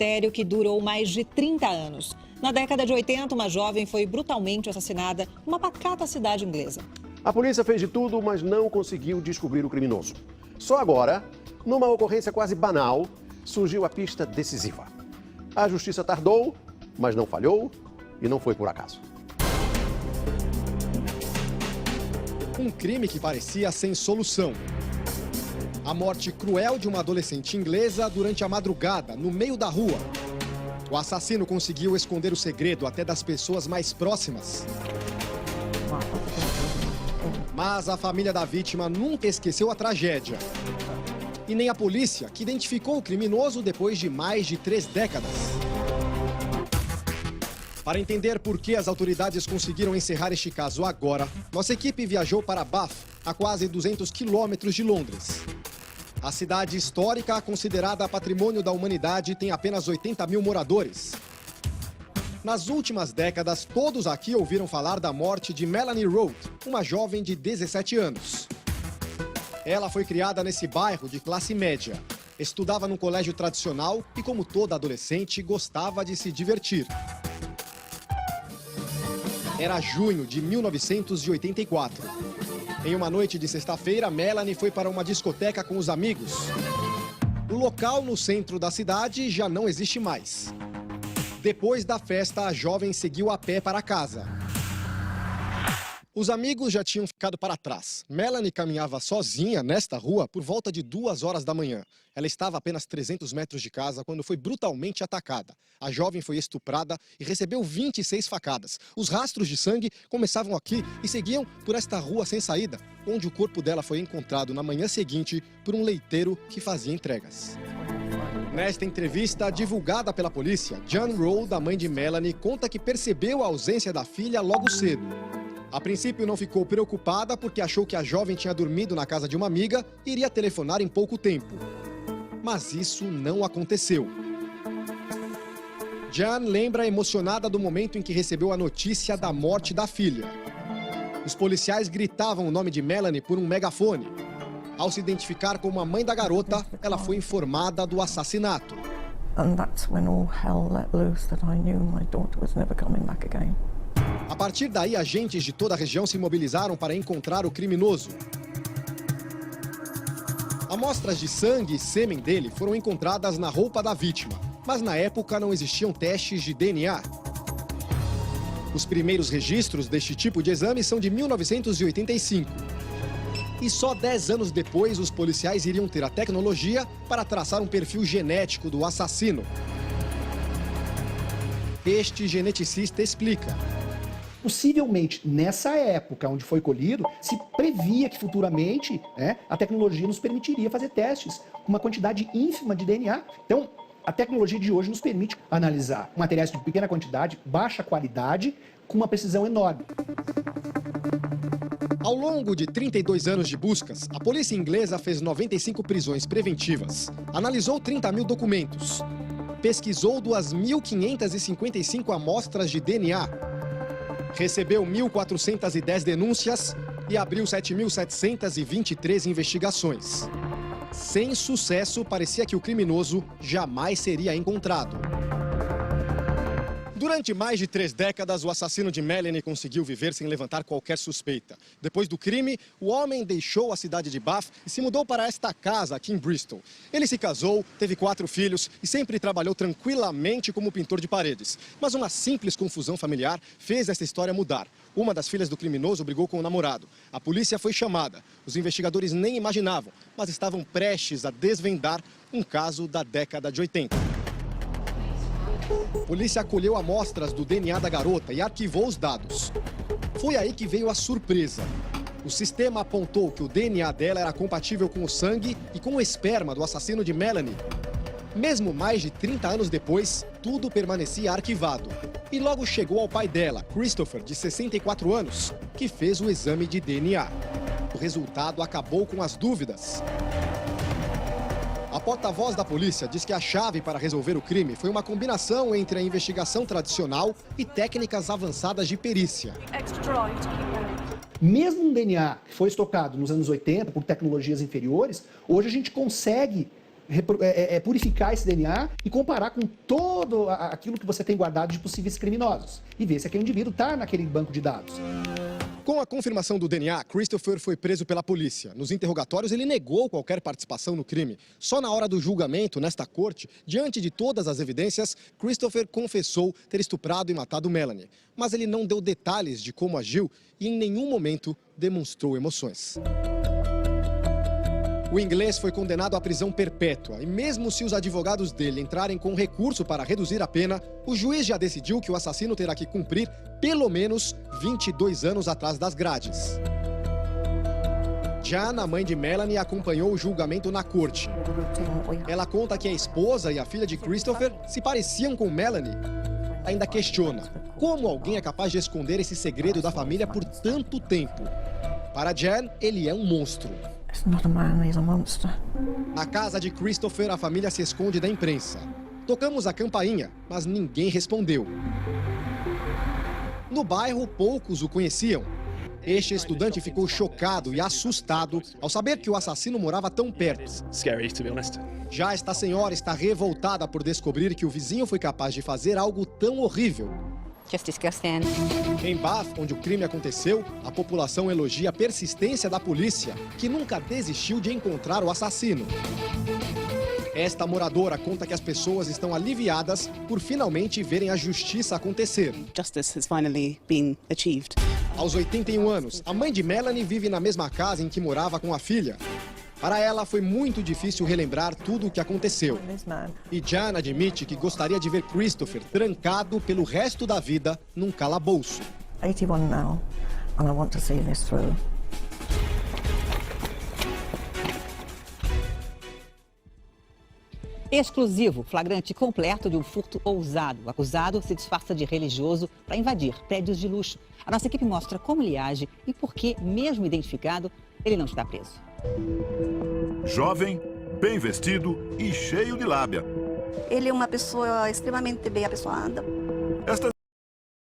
mistério que durou mais de 30 anos. Na década de 80, uma jovem foi brutalmente assassinada numa pacata cidade inglesa. A polícia fez de tudo, mas não conseguiu descobrir o criminoso. Só agora, numa ocorrência quase banal, surgiu a pista decisiva. A justiça tardou, mas não falhou e não foi por acaso. Um crime que parecia sem solução. A morte cruel de uma adolescente inglesa durante a madrugada, no meio da rua. O assassino conseguiu esconder o segredo até das pessoas mais próximas. Mas a família da vítima nunca esqueceu a tragédia. E nem a polícia, que identificou o criminoso depois de mais de 3 décadas. Para entender por que as autoridades conseguiram encerrar este caso agora, nossa equipe viajou para Bath, a quase 200 quilômetros de Londres. A cidade histórica, considerada patrimônio da humanidade, tem apenas 80 mil moradores. Nas últimas décadas, todos aqui ouviram falar da morte de Melanie Road, uma jovem de 17 anos. Ela foi criada nesse bairro de classe média. Estudava num colégio tradicional e, como toda adolescente, gostava de se divertir. Era junho de 1984. Em uma noite de sexta-feira, Melanie foi para uma discoteca com os amigos. O local no centro da cidade já não existe mais. Depois da festa, a jovem seguiu a pé para casa. Os amigos já tinham ficado para trás. Melanie caminhava sozinha nesta rua por volta de 2 horas da manhã. Ela estava a apenas 300 metros de casa quando foi brutalmente atacada. A jovem foi estuprada e recebeu 26 facadas. Os rastros de sangue começavam aqui e seguiam por esta rua sem saída, onde o corpo dela foi encontrado na manhã seguinte por um leiteiro que fazia entregas. Nesta entrevista divulgada pela polícia, Jan Rowe, a mãe de Melanie, conta que percebeu a ausência da filha logo cedo. A princípio não ficou preocupada porque achou que a jovem tinha dormido na casa de uma amiga e iria telefonar em pouco tempo. Mas isso não aconteceu. Jan lembra emocionada do momento em que recebeu a notícia da morte da filha. Os policiais gritavam o nome de Melanie por um megafone. Ao se identificar como a mãe da garota, ela foi informada do assassinato. And that's when all hell let loose that I knew my daughter was never coming back again. A partir daí, agentes de toda a região se mobilizaram para encontrar o criminoso. Amostras de sangue e sêmen dele foram encontradas na roupa da vítima, mas na época não existiam testes de DNA. Os primeiros registros deste tipo de exame são de 1985. E só 10 anos depois, os policiais iriam ter a tecnologia para traçar um perfil genético do assassino. Este geneticista explica. Possivelmente, nessa época onde foi colhido, se previa que futuramente a tecnologia nos permitiria fazer testes com uma quantidade ínfima de DNA. Então, a tecnologia de hoje nos permite analisar materiais de pequena quantidade, baixa qualidade, com uma precisão enorme. Ao longo de 32 anos de buscas, a polícia inglesa fez 95 prisões preventivas, analisou 30 mil documentos, pesquisou 2.555 amostras de DNA, recebeu 1.410 denúncias e abriu 7.723 investigações. Sem sucesso, parecia que o criminoso jamais seria encontrado. Durante mais de 3 décadas, o assassino de Melanie conseguiu viver sem levantar qualquer suspeita. Depois do crime, o homem deixou a cidade de Bath e se mudou para esta casa aqui em Bristol. Ele se casou, teve 4 filhos e sempre trabalhou tranquilamente como pintor de paredes. Mas uma simples confusão familiar fez essa história mudar. Uma das filhas do criminoso brigou com o namorado. A polícia foi chamada. Os investigadores nem imaginavam, mas estavam prestes a desvendar um caso da década de 80. A polícia acolheu amostras do DNA da garota e arquivou os dados. Foi aí que veio a surpresa. O sistema apontou que o DNA dela era compatível com o sangue e com o esperma do assassino de Melanie. Mesmo mais de 30 anos depois, tudo permanecia arquivado. E logo chegou ao pai dela, Christopher, de 64 anos, que fez o exame de DNA. O resultado acabou com as dúvidas. A porta-voz da polícia diz que a chave para resolver o crime foi uma combinação entre a investigação tradicional e técnicas avançadas de perícia. Mesmo um DNA que foi estocado nos anos 80 por tecnologias inferiores, hoje a gente consegue purificar esse DNA e comparar com todo aquilo que você tem guardado de possíveis criminosos e ver se aquele indivíduo está naquele banco de dados. Com a confirmação do DNA, Christopher foi preso pela polícia. Nos interrogatórios, ele negou qualquer participação no crime. Só na hora do julgamento, nesta corte, diante de todas as evidências, Christopher confessou ter estuprado e matado Melanie. Mas ele não deu detalhes de como agiu e em nenhum momento demonstrou emoções. O inglês foi condenado à prisão perpétua e mesmo se os advogados dele entrarem com recurso para reduzir a pena, o juiz já decidiu que o assassino terá que cumprir pelo menos 22 anos atrás das grades. Jan, a mãe de Melanie, acompanhou o julgamento na corte. Ela conta que a esposa e a filha de Christopher se pareciam com Melanie. Ainda questiona como alguém é capaz de esconder esse segredo da família por tanto tempo. Para Jan, ele é um monstro. It's not a man, he's a monster. Na casa de Christopher, a família se esconde da imprensa. Tocamos a campainha, mas ninguém respondeu. No bairro, poucos o conheciam. Este estudante ficou chocado e assustado ao saber que o assassino morava tão perto. Scary, to be honest. Já esta senhora está revoltada por descobrir que o vizinho foi capaz de fazer algo tão horrível. Just disgusting. Em Bath, onde o crime aconteceu, a população elogia a persistência da polícia, que nunca desistiu de encontrar o assassino. Esta moradora conta que as pessoas estão aliviadas por finalmente verem a justiça acontecer. Justice has finally been achieved. Aos 81 anos, a mãe de Melanie vive na mesma casa em que morava com a filha. Para ela, foi muito difícil relembrar tudo o que aconteceu. E Jan admite que gostaria de ver Christopher trancado pelo resto da vida num calabouço. 81 now, and I want to see this through. Exclusivo, flagrante completo de um furto ousado. O acusado se disfarça de religioso para invadir prédios de luxo. A nossa equipe mostra como ele age e por que, mesmo identificado, ele não está preso. Jovem, bem vestido e cheio de lábia. Ele é uma pessoa extremamente bem apessoada. Esta